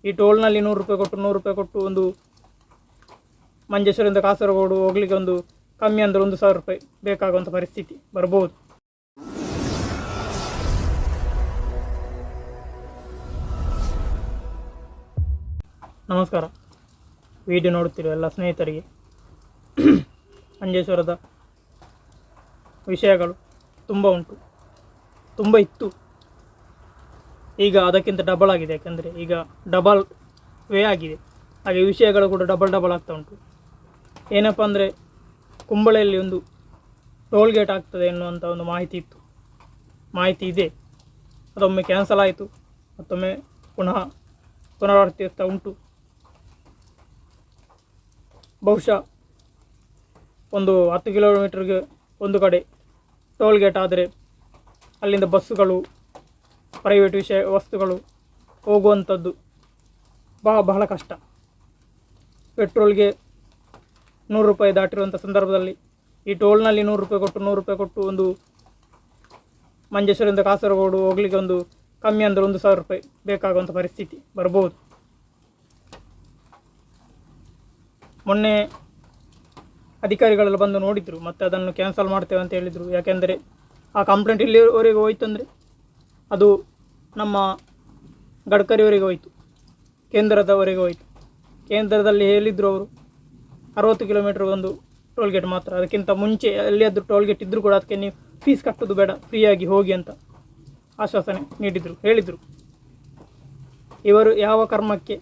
ಈ ಟೋಲ್ನಲ್ಲಿ 100 ರೂಪಾಯಿ ಕೊಟ್ಟು ಒಂದು ಮಂಜೇಶ್ವರದಿಂದ ಕಾಸರಗೋಡು ಹೋಗ್ಲಿಕ್ಕೆ ಒಂದು ಕಮ್ಮಿ ಅಂದರೆ 1,000 ರೂಪಾಯಿ ಬೇಕಾಗುವಂಥ ಪರಿಸ್ಥಿತಿ ಬರ್ಬೋದು. ನಮಸ್ಕಾರ. ವಿಡಿಯೋ ನೋಡುತ್ತಿರುವ ಎಲ್ಲ ಸ್ನೇಹಿತರಿಗೆ ಮಂಜೇಶ್ವರದ ವಿಷಯಗಳು ತುಂಬ ಉಂಟು, ತುಂಬ ಇತ್ತು. ಈಗ ಅದಕ್ಕಿಂತ ಡಬಲ್ ಆಗಿದೆ, ಯಾಕೆಂದರೆ ಈಗ ಡಬಲ್ ವೇ ಆಗಿದೆ. ಹಾಗೆ ವಿಷಯಗಳು ಕೂಡ ಡಬಲ್ ಆಗ್ತಾ ಉಂಟು. ಏನಪ್ಪ ಅಂದರೆ ಕುಂಬಳೆಯಲ್ಲಿ ಒಂದು ಟೋಲ್ ಗೇಟ್ ಆಗ್ತದೆ ಎನ್ನುವಂಥ ಒಂದು ಮಾಹಿತಿ ಇದೆ. ಅದೊಮ್ಮೆ ಕ್ಯಾನ್ಸಲ್ ಆಯಿತು, ಮತ್ತೊಮ್ಮೆ ಪುನರಾವರ್ತಿಸ್ತಾ ಉಂಟು. ಬಹುಶಃ ಒಂದು 10 ಕಿಲೋಮೀಟರ್ಗೆ ಒಂದು ಕಡೆ ಟೋಲ್ ಗೇಟ್ ಆದರೆ ಅಲ್ಲಿಂದ ಬಸ್ಸುಗಳು, ಪ್ರೈವೇಟ್ ವಸ್ತುಗಳು ಹೋಗುವಂಥದ್ದು ಬಹಳ ಕಷ್ಟ. ಪೆಟ್ರೋಲ್ಗೆ 100 ರೂಪಾಯಿ ದಾಟಿರುವಂಥ ಸಂದರ್ಭದಲ್ಲಿ ಈ ಟೋಲ್ನಲ್ಲಿ 100 ರೂಪಾಯಿ ಕೊಟ್ಟು ಒಂದು ಮಂಜೇಶ್ವರದಿಂದ ಕಾಸರಗೋಡು ಹೋಗ್ಲಿಕ್ಕೆ ಒಂದು ಕಮ್ಮಿ ಅಂದರೆ 1,000 ರೂಪಾಯಿ ಬೇಕಾಗುವಂಥ ಪರಿಸ್ಥಿತಿ ಬರ್ಬೋದು. ಮೊನ್ನೆ ಅಧಿಕಾರಿಗಳೆಲ್ಲ ಬಂದು ನೋಡಿದರು, ಮತ್ತು ಅದನ್ನು ಕ್ಯಾನ್ಸಲ್ ಮಾಡ್ತೇವೆ ಅಂತ ಹೇಳಿದರು. ಯಾಕೆಂದರೆ ಆ ಕಂಪ್ಲೇಂಟ್ ಇಲ್ಲಿವರೆಗೆ ಹೋಯ್ತು ಅಂದರೆ ಅದು ನಮ್ಮ ಗಡ್ಕರಿಯವರೆಗೆ ಹೋಯಿತು, ಕೇಂದ್ರದವರೆಗೆ ಹೋಯಿತು. ಕೇಂದ್ರದಲ್ಲಿ ಹೇಳಿದರು ಅವರು 60 ಕಿಲೋಮೀಟರ್ ಒಂದು ಟೋಲ್ ಗೇಟ್ ಮಾತ್ರ, ಅದಕ್ಕಿಂತ ಮುಂಚೆ ಎಲ್ಲಿಯಾದರೂ ಟೋಲ್ ಗೇಟ್ ಇದ್ದರೂ ಕೂಡ ಅದಕ್ಕೆ ನೀವು ಫೀಸ್ ಕಟ್ಟೋದು ಬೇಡ, ಫ್ರೀಯಾಗಿ ಹೋಗಿ ಅಂತ ಆಶ್ವಾಸನೆ ಹೇಳಿದರು. ಇವರು ಯಾವ ಕರ್ಮಕ್ಕೆ,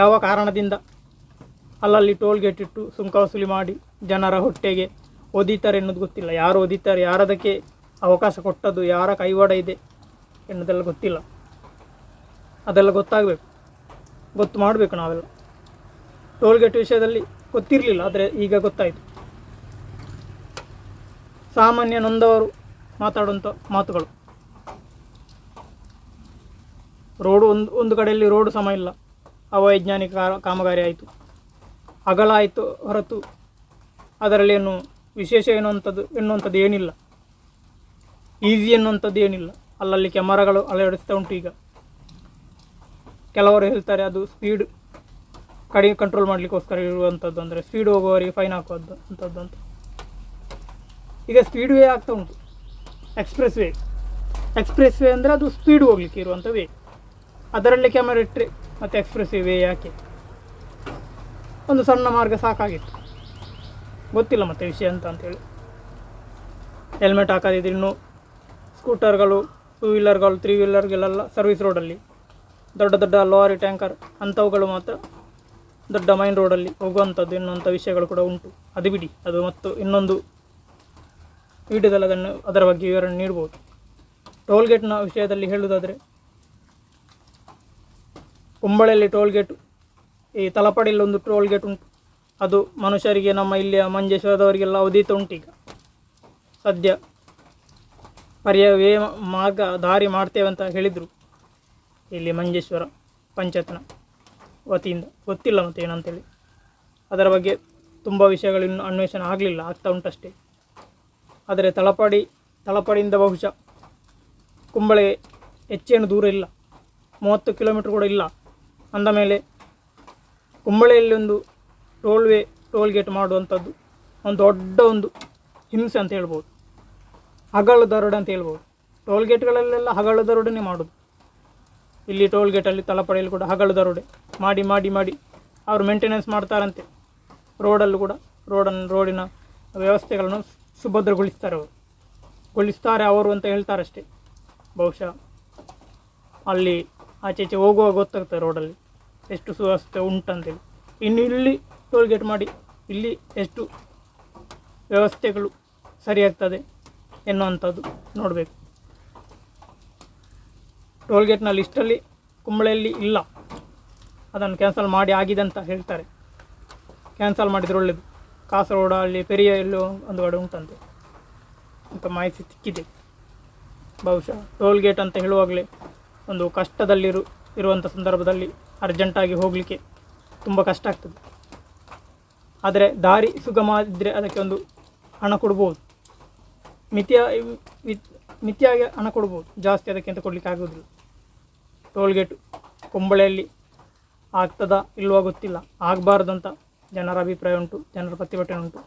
ಯಾವ ಕಾರಣದಿಂದ ಅಲ್ಲಲ್ಲಿ ಟೋಲ್ ಗೇಟ್ ಇಟ್ಟು ಸುಂಕ ವಸೂಲಿ ಮಾಡಿ ಜನರ ಹೊಟ್ಟೆಗೆ ಒದೀತಾರೆ ಎನ್ನುವುದು ಗೊತ್ತಿಲ್ಲ. ಯಾರು ಒದೀತಾರೆ, ಯಾರದಕ್ಕೆ ಅವಕಾಶ ಕೊಟ್ಟದ್ದು, ಯಾರ ಕೈವಾಡ ಇದೆ ಎನ್ನುವುದೆಲ್ಲ ಗೊತ್ತಿಲ್ಲ. ಅದೆಲ್ಲ ಗೊತ್ತು ಮಾಡಬೇಕು ನಾವೆಲ್ಲ. ಟೋಲ್ ಗೇಟ್ ವಿಷಯದಲ್ಲಿ ಗೊತ್ತಿರಲಿಲ್ಲ, ಆದರೆ ಈಗ ಗೊತ್ತಾಯಿತು. ಸಾಮಾನ್ಯ ನೊಂದವರು ಮಾತಾಡುವಂಥ ಮಾತುಗಳು. ರೋಡು ಒಂದು ಕಡೆಯಲ್ಲಿ ರೋಡು ಸಮ ಇಲ್ಲ, ಅವೈಜ್ಞಾನಿಕ ಕಾಮಗಾರಿ ಆಯಿತು, ಅಗಲ ಆಯಿತು ಹೊರತು ಅದರಲ್ಲಿ ಏನು ವಿಶೇಷ ಎನ್ನುವಂಥದ್ದು ಏನಿಲ್ಲ, ಈಸಿ ಎನ್ನುವಂಥದ್ದು ಏನಿಲ್ಲ. ಅಲ್ಲಲ್ಲಿ ಕ್ಯಾಮರಾಗಳು ಅಳವಡಿಸ್ತಾ ಉಂಟು. ಈಗ ಕೆಲವರು ಹೇಳ್ತಾರೆ ಅದು ಸ್ಪೀಡ್ ಕಡಿಮೆ ಕಂಟ್ರೋಲ್ ಮಾಡಲಿಕ್ಕೋಸ್ಕರ ಇರುವಂಥದ್ದು, ಅಂದರೆ ಸ್ಪೀಡ್ ಹೋಗುವವರಿಗೆ ಫೈನ್ ಹಾಕುವಂಥದ್ದು ಅಂಥದ್ದು ಅಂತ. ಈಗ ಸ್ಪೀಡ್ ವೇ ಆಗ್ತಾ ಉಂಟು, ಎಕ್ಸ್ಪ್ರೆಸ್ ವೇ ಅಂದರೆ ಅದು ಸ್ಪೀಡ್ ಹೋಗಲಿಕ್ಕೆ ಇರುವಂಥ ವೇ. ಅದರಲ್ಲಿ ಕ್ಯಾಮರಾ ಇಟ್ಟರೆ ಮತ್ತು ಎಕ್ಸ್ಪ್ರೆಸ್ ವೇ ಯಾಕೆ? ಒಂದು ಸಣ್ಣ ಮಾರ್ಗ ಸಾಕಾಗಿತ್ತು. ಗೊತ್ತಿಲ್ಲ ಮತ್ತೆ ವಿಷಯ ಅಂತೇಳಿ. ಹೆಲ್ಮೆಟ್ ಹಾಕದಿದ್ರೆ ಇನ್ನು ಸ್ಕೂಟರ್ಗಳು, 2 ವೀಲರ್ಗಳು, 3 ವೀಲರ್ಗಳೆಲ್ಲ ಸರ್ವಿಸ್ ರೋಡಲ್ಲಿ, ದೊಡ್ಡ ಲಾರಿ, ಟ್ಯಾಂಕರ್ ಅಂಥವುಗಳು ಮಾತ್ರ ದೊಡ್ಡ ಮೈನ್ ರೋಡಲ್ಲಿ ಹೋಗುವಂಥದ್ದು ಎನ್ನುವಂಥ ವಿಷಯಗಳು ಕೂಡ ಉಂಟು. ಅದು ಬಿಡಿ, ಅದು ಮತ್ತು ಇನ್ನೊಂದು ವಿಡಿಯೋದಲ್ಲಿ ಅದರ ಬಗ್ಗೆ ವಿವರಣೆ ನೀಡ್ಬೋದು. ಟೋಲ್ ಗೇಟ್ನ ವಿಷಯದಲ್ಲಿ ಹೇಳುವುದಾದರೆ, ಕುಂಬಳೆಯಲ್ಲಿ ಟೋಲ್ ಗೇಟು, ಈ ತಲಪಾಡಿಯಲ್ಲಿ ಒಂದು ಟೋಲ್ ಗೇಟ್ ಉಂಟು. ಅದು ಮನುಷ್ಯರಿಗೆ, ನಮ್ಮ ಇಲ್ಲಿಯ ಮಂಜೇಶ್ವರದವರಿಗೆಲ್ಲ ಉದೀತ ಉಂಟು. ಈಗ ಸದ್ಯ ಪರ್ಯಾಯ ಮಾರ್ಗ ದಾರಿ ಮಾಡ್ತೇವೆ ಅಂತ ಹೇಳಿದರು ಇಲ್ಲಿ ಮಂಜೇಶ್ವರ ಪಂಚಾಯತ್ನ ವತಿಯಿಂದ. ಗೊತ್ತಿಲ್ಲ ಮತ್ತು ಏನಂತೇಳಿ. ಅದರ ಬಗ್ಗೆ ತುಂಬ ವಿಷಯಗಳು ಇನ್ನೂ ಅನ್ವೇಷಣೆ ಆಗಲಿಲ್ಲ, ಆಗ್ತಾ ಉಂಟಷ್ಟೇ. ಆದರೆ ತಲಪಾಡಿಯಿಂದ ಬಹುಶಃ ಕುಂಬಳೆ ಹೆಚ್ಚೇನು ದೂರ ಇಲ್ಲ, 30 ಕಿಲೋಮೀಟ್ರ್ ಕೂಡ ಇಲ್ಲ. ಅಂದ ಮೇಲೆ ಕುಂಬಳೆಯಲ್ಲಿ ಒಂದು ಟೋಲ್ ಗೇಟ್ ಮಾಡುವಂಥದ್ದು ಒಂದು ದೊಡ್ಡ ಒಂದು ಹಿಂಸೆ ಅಂತ ಹೇಳ್ಬೋದು, ಹಗಲು ದರೋಡೆ ಅಂತ ಹೇಳ್ಬೋದು. ಟೋಲ್ ಗೇಟ್ಗಳಲ್ಲೆಲ್ಲ ಹಗಲು ದರೋಡೆನೇ ಮಾಡೋದು. ಇಲ್ಲಿ ಟೋಲ್ ಗೇಟಲ್ಲಿ ತಲಪಾಡಿಯಲ್ಲಿ ಕೂಡ ಹಗಲು ದರೋಡೆ ಮಾಡಿ ಅವರು ಮೇಂಟೆನೆನ್ಸ್ ಮಾಡ್ತಾರಂತೆ. ರೋಡಲ್ಲೂ ಕೂಡ ರೋಡಿನ ವ್ಯವಸ್ಥೆಗಳನ್ನು ಸುಭದ್ರಗೊಳಿಸ್ತಾರೆ ಅವರು ಅಂತ ಹೇಳ್ತಾರಷ್ಟೇ. ಬಹುಶಃ ಅಲ್ಲಿ ಆಚೆ ಹೋಗುವಾಗ ಗೊತ್ತಾಗ್ತದೆ ರೋಡಲ್ಲಿ ಎಷ್ಟು ಸುವ್ಯವಸ್ಥೆ ಉಂಟಂತೇಳಿ. ಇನ್ನು ಇಲ್ಲಿ ಟೋಲ್ ಗೇಟ್ ಮಾಡಿ ಇಲ್ಲಿ ಎಷ್ಟು ವ್ಯವಸ್ಥೆಗಳು ಸರಿಯಾಗ್ತದೆ ಎನ್ನುವಂಥದ್ದು ನೋಡಬೇಕು. ಟೋಲ್ ಗೇಟ್ನ ಲಿಸ್ಟಲ್ಲಿ ಕುಂಬಳೆಯಲ್ಲಿ ಇಲ್ಲ, ಅದನ್ನು ಕ್ಯಾನ್ಸಲ್ ಮಾಡಿ ಆಗಿದೆ ಅಂತ ಹೇಳ್ತಾರೆ. ಕ್ಯಾನ್ಸಲ್ ಮಾಡಿದರೆ ಒಳ್ಳೆಯದು. ಕಾಸರಗೋಡು ಅಲ್ಲಿ ಪೆರಿಯ ಎಲ್ಲೋ ಒಂದು ಕಡೆ ಉಂಟಂತೆ ಅಂತ ಮಾಹಿತಿ ಸಿಕ್ಕಿದೆ. ಬಹುಶಃ ಟೋಲ್ ಗೇಟ್ ಅಂತ ಹೇಳುವಾಗಲೇ ಒಂದು ಇರುವಂಥ ಸಂದರ್ಭದಲ್ಲಿ ಅರ್ಜೆಂಟಾಗಿ ಹೋಗಲಿಕ್ಕೆ ತುಂಬ ಕಷ್ಟ ಆಗ್ತದೆ. ಆದರೆ ದಾರಿ ಸುಗಮ ಇದ್ದರೆ ಅದಕ್ಕೆ ಒಂದು ಹಣ ಕೊಡ್ಬೋದು, ಮಿತಿಯಾಗಿ ಹಣ ಕೊಡ್ಬೋದು, ಜಾಸ್ತಿ ಅದಕ್ಕಿಂತ ಕೊಡಲಿಕ್ಕೆ ಆಗೋದಿಲ್ಲ. ಟೋಲ್ ಗೇಟು ಕುಂಬಳೆಯಲ್ಲಿ ಆಗ್ತದಾ ಇಲ್ವಾ ಗೊತ್ತಿಲ್ಲ, ಆಗಬಾರ್ದಂತ ಜನರ ಅಭಿಪ್ರಾಯ ಉಂಟು, ಜನರ ಪ್ರತಿಭಟನೆ ಉಂಟು.